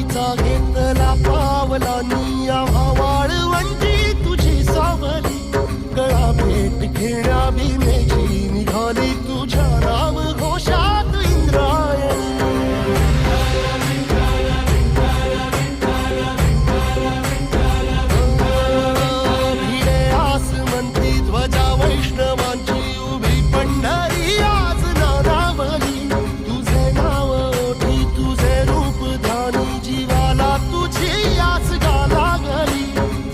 वारीचा घेतला पावला निया वाळवंटी तुझी सावली गळा भेट घेण्या भीमेची निघाली तुझ्या नाम घोषात इंद्रायणी भिडे आसमंती ध्वजा वैष्णवांची उभी पंढरी आज नादावली तुझे नाव ओठी तुझे रूप ध्यानी जीवाला तुझी आस गा लागली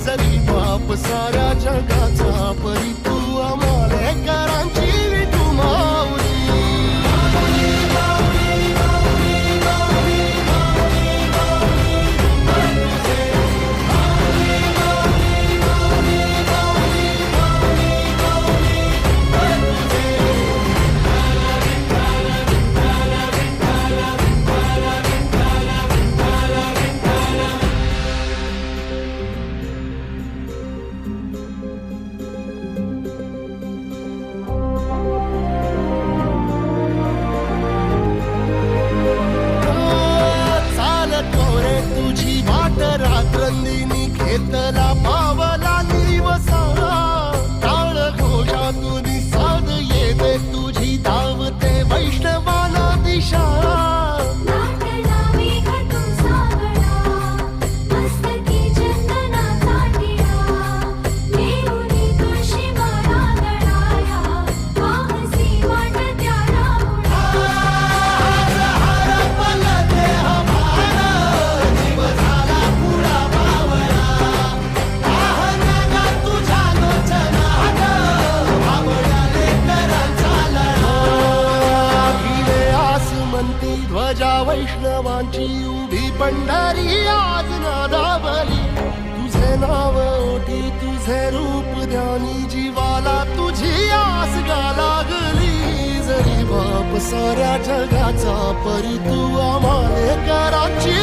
जरी बाप साऱ्या जगाचा परी तू आमालेकरांची विठू माऊली तुझी वाट रात्रंदिनी घेतला पावला दिवसा टाळ घोषातून साध येते तुझी धावते वैष्णवाला दिशा ध्वजा वैष्णवांची उभी पंढरी आज नादावली तुझे नाव ओठी तुझे रूप ध्यानी जीवाला तुझी आस गा लागली जरी बाप साऱ्या जगाचा परी तू आम्हालेकरांची